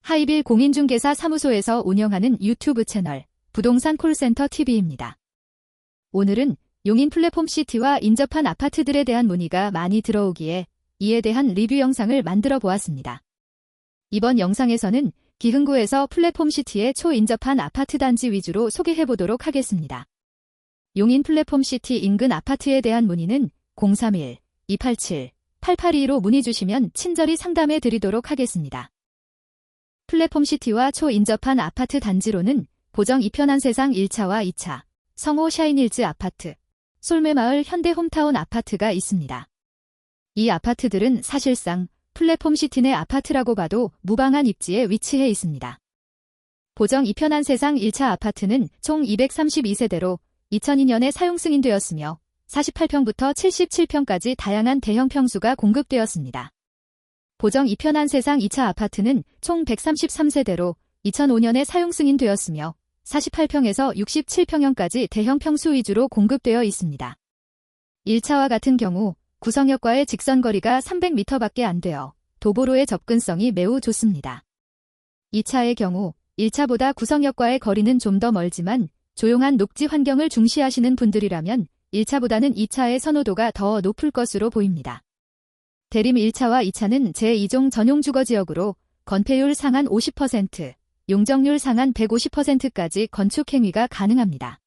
하이빌 공인중개사 사무소에서 운영하는 유튜브 채널 부동산 콜센터 TV입니다. 오늘은 용인 플랫폼시티와 인접한 아파트들에 대한 문의가 많이 들어오기에 이에 대한 리뷰 영상을 만들어 보았습니다. 이번 영상에서는 기흥구에서 플랫폼시티의 초인접한 아파트 단지 위주로 소개해 보도록 하겠습니다. 용인 플랫폼시티 인근 아파트에 대한 문의는 031-287-8822로 문의 주시면 친절히 상담해 드리도록 하겠습니다. 플랫폼시티와 초인접한 아파트 단지로는 보정 이편한 세상 1차와 2차, 성호 샤인힐즈 아파트, 솔매마을 현대홈타운 아파트가 있습니다. 이 아파트들은 사실상 플랫폼시티 내 아파트라고 봐도 무방한 입지에 위치해 있습니다. 보정 이편한 세상 1차 아파트는 총 232세대로 2002년에 사용 승인되었으며 48평부터 77평까지 다양한 대형 평수가 공급되었습니다. 보정 이편한 세상 2차 아파트는 총 133세대로 2005년에 사용 승인되었으며 48평에서 67평형까지 대형 평수 위주로 공급되어 있습니다. 1차와 같은 경우 구성역과의 직선거리가 300m밖에 안 되어 도보로의 접근성이 매우 좋습니다. 2차의 경우 1차보다 구성역과의 거리는 좀 더 멀지만 조용한 녹지 환경을 중시하시는 분들이라면 1차보다는 2차의 선호도가 더 높을 것으로 보입니다. 대림 1차와 2차는 제2종 전용 주거지역으로 건폐율 상한 50%, 용적률 상한 150%까지 건축 행위가 가능합니다.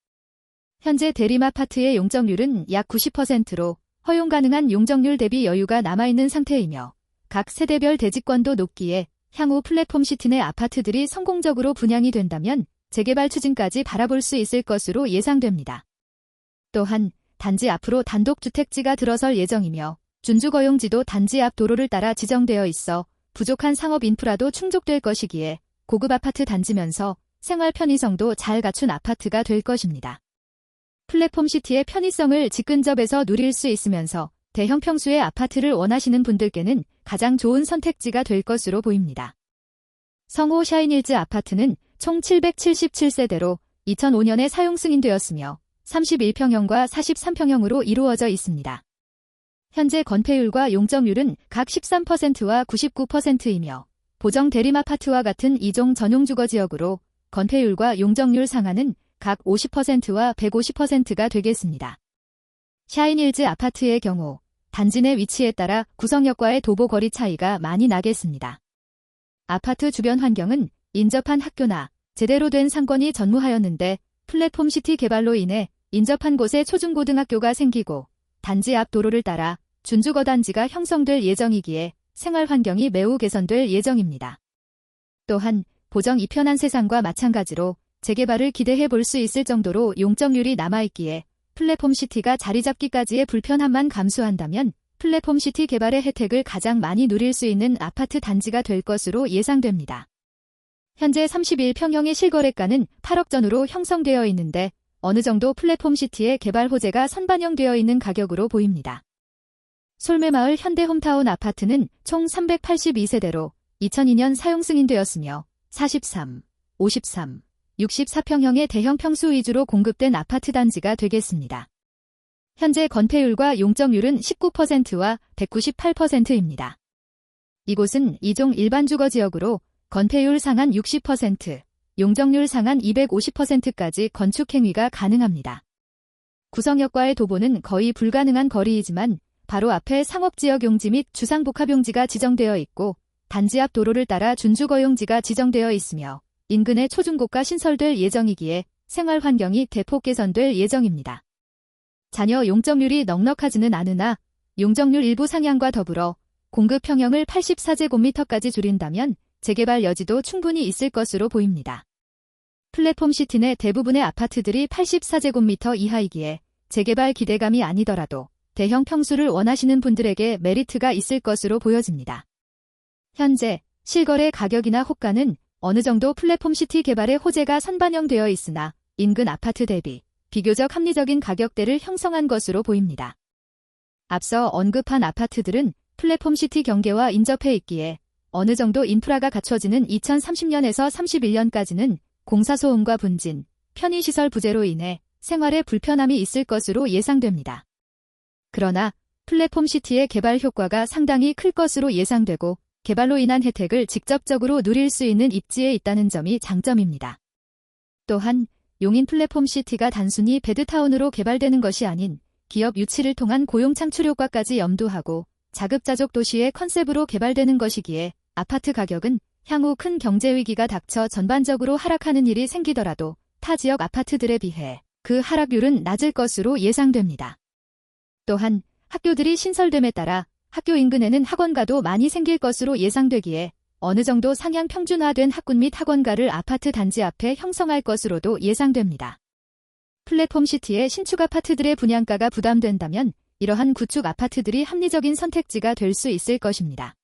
현재 대림 아파트의 용적률은 약 90%로 허용 가능한 용적률 대비 여유가 남아있는 상태이며 각 세대별 대지권도 높기에 향후 플랫폼시티 내 아파트들이 성공적으로 분양이 된다면 재개발 추진까지 바라볼 수 있을 것으로 예상됩니다. 또한 단지 앞으로 단독주택지가 들어설 예정이며 준주거용지도 단지 앞 도로를 따라 지정되어 있어 부족한 상업 인프라도 충족될 것이기에 고급 아파트 단지면서 생활 편의성도 잘 갖춘 아파트가 될 것입니다. 플랫폼시티의 편의성을 직근접에서 누릴 수 있으면서 대형 평수의 아파트를 원하시는 분들께는 가장 좋은 선택지가 될 것으로 보입니다. 성호 샤인힐즈 아파트는 총 777세대로 2005년에 사용 승인되었으며 31평형과 43평형으로 이루어져 있습니다. 현재 건폐율과 용적률은 각 13%와 99%이며 보정 대림 아파트와 같은 2종 전용 주거지역으로 건폐율과 용적률 상한은 각 50%와 150%가 되겠습니다. 샤인힐즈 아파트의 경우 단지 내 위치에 따라 구성역과의 도보 거리 차이가 많이 나겠습니다. 아파트 주변 환경은 인접한 학교나 제대로 된 상권이 전무하였는데 플랫폼시티 개발로 인해 인접한 곳에 초중고등학교가 생기고 단지 앞 도로를 따라 준주거 단지가 형성될 예정이기에 생활 환경이 매우 개선될 예정입니다. 또한 보정 이편한 세상과 마찬가지로 재개발을 기대해 볼 수 있을 정도로 용적률이 남아있기에 플랫폼시티가 자리 잡기까지의 불편함만 감수한다면 플랫폼시티 개발의 혜택을 가장 많이 누릴 수 있는 아파트 단지가 될 것으로 예상됩니다. 현재 31평형의 실거래가는 8억 전후로 형성되어 있는데 어느 정도 플랫폼시티의 개발 호재가 선반영되어 있는 가격으로 보입니다. 솔매마을 현대홈타운 아파트는 총 382세대로 2002년 사용 승인되었으며 43, 53, 64평형의 대형 평수 위주로 공급된 아파트 단지가 되겠습니다. 현재 건폐율과 용적률은 19%와 198%입니다. 이곳은 2종 일반 주거지역으로 건폐율 상한 60%, 용적률 상한 250%까지 건축 행위가 가능합니다. 구성역과의 도보는 거의 불가능한 거리이지만 바로 앞에 상업지역 용지 및 주상복합용지가 지정되어 있고 단지 앞 도로를 따라 준주거용지가 지정되어 있으며 인근에 초중고가 신설될 예정이기에 생활 환경이 대폭 개선될 예정입니다. 잔여 용적률이 넉넉하지는 않으나 용적률 일부 상향과 더불어 공급 평형을 84제곱미터까지 줄인다면 재개발 여지도 충분히 있을 것으로 보입니다. 플랫폼시티 내 대부분의 아파트들이 84제곱미터 이하이기에 재개발 기대감이 아니더라도 대형 평수를 원하시는 분들에게 메리트가 있을 것으로 보여집니다. 현재 실거래 가격이나 호가는 어느 정도 플랫폼시티 개발의 호재가 선반영되어 있으나 인근 아파트 대비 비교적 합리적인 가격대를 형성한 것으로 보입니다. 앞서 언급한 아파트들은 플랫폼시티 경계와 인접해 있기에 어느 정도 인프라가 갖춰지는 2030년에서 31년까지는 공사소음과 분진, 편의시설 부재로 인해 생활에 불편함이 있을 것으로 예상됩니다. 그러나 플랫폼시티의 개발 효과가 상당히 클 것으로 예상되고 개발로 인한 혜택을 직접적으로 누릴 수 있는 입지에 있다는 점이 장점입니다. 또한 용인 플랫폼시티가 단순히 베드타운으로 개발되는 것이 아닌 기업 유치를 통한 고용 창출 효과까지 염두하고 자급자족 도시의 컨셉으로 개발되는 것이기에 아파트 가격은 향후 큰 경제 위기가 닥쳐 전반적으로 하락하는 일이 생기더라도 타 지역 아파트들에 비해 그 하락률은 낮을 것으로 예상됩니다. 또한 학교들이 신설됨에 따라 학교 인근에는 학원가도 많이 생길 것으로 예상되기에 어느 정도 상향 평준화된 학군 및 학원가를 아파트 단지 앞에 형성할 것으로도 예상됩니다. 플랫폼시티의 신축 아파트들의 분양가가 부담된다면 이러한 구축 아파트들이 합리적인 선택지가 될 수 있을 것입니다.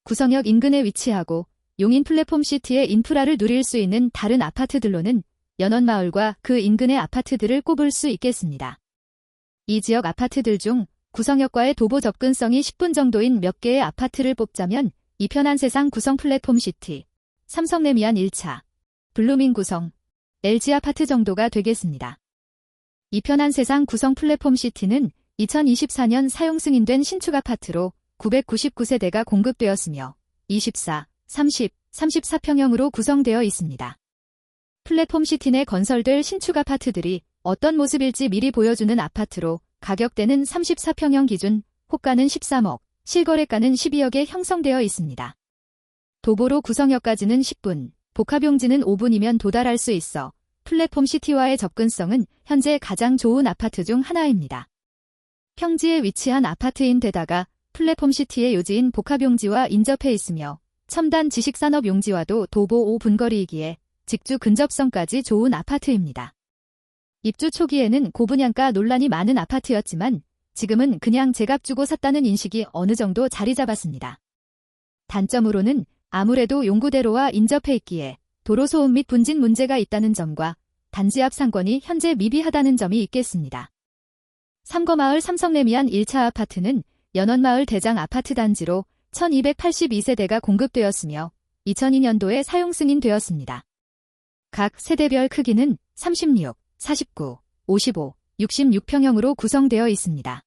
구성역 인근에 위치하고 용인 플랫폼시티의 인프라를 누릴 수 있는 다른 아파트들로는 연원마을과 그 인근의 아파트들을 꼽을 수 있겠습니다. 이 지역 아파트들 중 구성역과의 도보 접근성이 10분 정도인 몇 개의 아파트를 뽑자면 이편한 세상 구성 플랫폼시티, 삼성 레미안 1차, 블루밍 구성, LG 아파트 정도가 되겠습니다. 이편한 세상 구성 플랫폼시티는 2024년 사용 승인된 신축 아파트로 999세대가 공급되었으며 24, 30, 34평형으로 구성되어 있습니다. 플랫폼시티 내 건설될 신축 아파트들이 어떤 모습일지 미리 보여주는 아파트로 가격대는 34평형 기준, 호가는 13억, 실거래가는 12억에 형성되어 있습니다. 도보로 구성역까지는 10분, 복합용지는 5분이면 도달할 수 있어 플랫폼시티와의 접근성은 현재 가장 좋은 아파트 중 하나입니다. 평지에 위치한 아파트인데다가 플랫폼시티의 요지인 복합용지와 인접해 있으며 첨단 지식산업 용지와도 도보 5분 거리이기에 직주 근접성까지 좋은 아파트입니다. 입주 초기에는 고분양가 논란이 많은 아파트였지만 지금은 그냥 제값 주고 샀다는 인식이 어느 정도 자리 잡았습니다. 단점으로는 아무래도 용구대로와 인접해 있기에 도로 소음 및 분진 문제가 있다는 점과 단지 앞 상권이 현재 미비하다는 점이 있겠습니다. 삼거마을 삼성 레미안 1차 아파트는 연원마을 대장 아파트 단지로 1282세대가 공급되었으며 2002년도에 사용 승인되었습니다. 각 세대별 크기는 36, 49, 55, 66평형으로 구성되어 있습니다.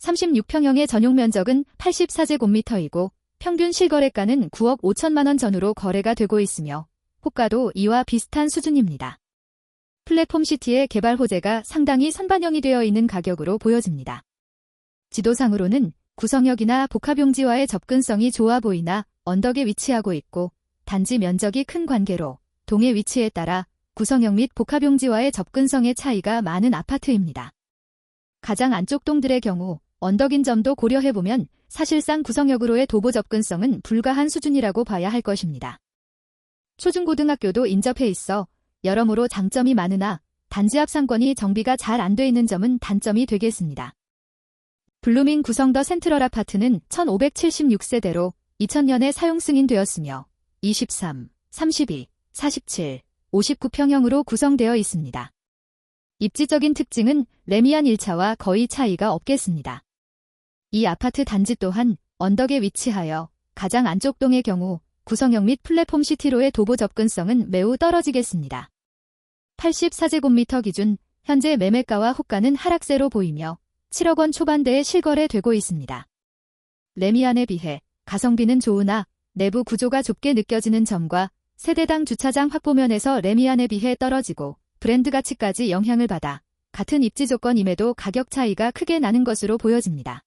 36평형의 전용 면적은 84제곱미터이고 평균 실거래가는 9억 5천만 원 전후로 거래가 되고 있으며 호가도 이와 비슷한 수준입니다. 플랫폼시티의 개발 호재가 상당히 선반영이 되어 있는 가격으로 보여집니다. 지도상으로는 구성역이나 복합용지와의 접근성이 좋아 보이나 언덕에 위치하고 있고 단지 면적이 큰 관계로 동의 위치에 따라 구성역 및 복합용지와의 접근성의 차이가 많은 아파트입니다. 가장 안쪽 동들의 경우 언덕인 점도 고려해보면 사실상 구성역으로의 도보 접근성은 불가한 수준이라고 봐야 할 것입니다. 초중고등학교도 인접해 있어 여러모로 장점이 많으나 단지 앞 상권이 정비가 잘 안 돼 있는 점은 단점이 되겠습니다. 블루밍 구성 더 센트럴 아파트는 1576세대로 2000년에 사용 승인되었으며 23, 32, 47, 59평형으로 구성되어 있습니다. 입지적인 특징은 레미안 1차와 거의 차이가 없겠습니다. 이 아파트 단지 또한 언덕에 위치하여 가장 안쪽 동의 경우 구성역 및 플랫폼시티로의 도보 접근성은 매우 떨어지겠습니다. 84제곱미터 기준 현재 매매가와 호가는 하락세로 보이며 7억 원 초반대에 실거래되고 있습니다. 레미안에 비해 가성비는 좋으나 내부 구조가 좁게 느껴지는 점과 세대당 주차장 확보면에서 레미안에 비해 떨어지고 브랜드 가치까지 영향을 받아 같은 입지 조건임에도 가격 차이가 크게 나는 것으로 보여집니다.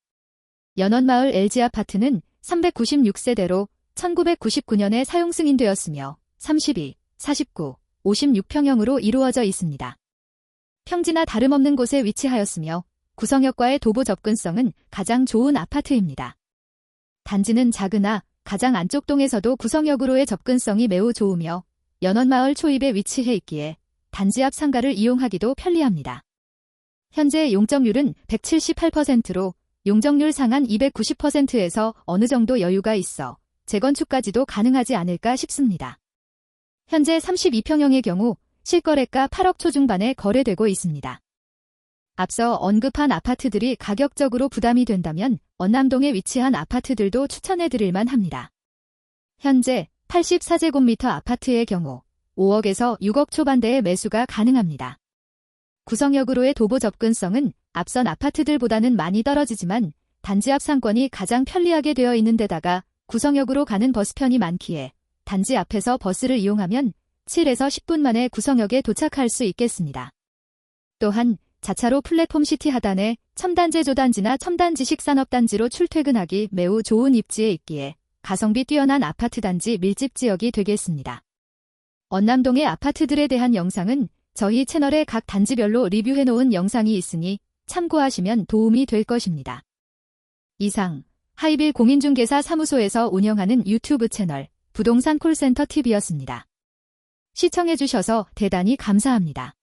연원마을 LG 아파트는 396세대로 1999년에 사용 승인되었으며 32, 49, 56평형으로 이루어져 있습니다. 평지나 다름없는 곳에 위치하였으며 구성역과의 도보 접근성은 가장 좋은 아파트입니다. 단지는 작으나 가장 안쪽 동에서도 구성역으로의 접근성이 매우 좋으며 연원마을 초입에 위치해 있기에 단지 앞 상가를 이용하기도 편리합니다. 현재 용적률은 178%로 용적률 상한 290%에서 어느 정도 여유가 있어 재건축까지도 가능하지 않을까 싶습니다. 현재 32평형의 경우 실거래가 8억 초중반에 거래되고 있습니다. 앞서 언급한 아파트들이 가격적으로 부담이 된다면 언남동에 위치한 아파트들도 추천해드릴만 합니다. 현재 84제곱미터 아파트의 경우 5억에서 6억 초반대의 매수가 가능합니다. 구성역으로의 도보 접근성은 앞선 아파트들보다는 많이 떨어지지만 단지 앞 상권이 가장 편리하게 되어 있는 데다가 구성역으로 가는 버스편이 많기에 단지 앞에서 버스를 이용하면 7에서 10분 만에 구성역에 도착할 수 있겠습니다. 또한 자차로 플랫폼시티 하단에 첨단제조단지나 첨단지식산업단지로 출퇴근하기 매우 좋은 입지에 있기에 가성비 뛰어난 아파트 단지 밀집 지역이 되겠습니다. 언남동의 아파트들에 대한 영상은 저희 채널에 각 단지별로 리뷰해놓은 영상이 있으니 참고하시면 도움이 될 것입니다. 이상 하이빌 공인중개사 사무소에서 운영하는 유튜브 채널 부동산 콜센터 TV였습니다. 시청해주셔서 대단히 감사합니다.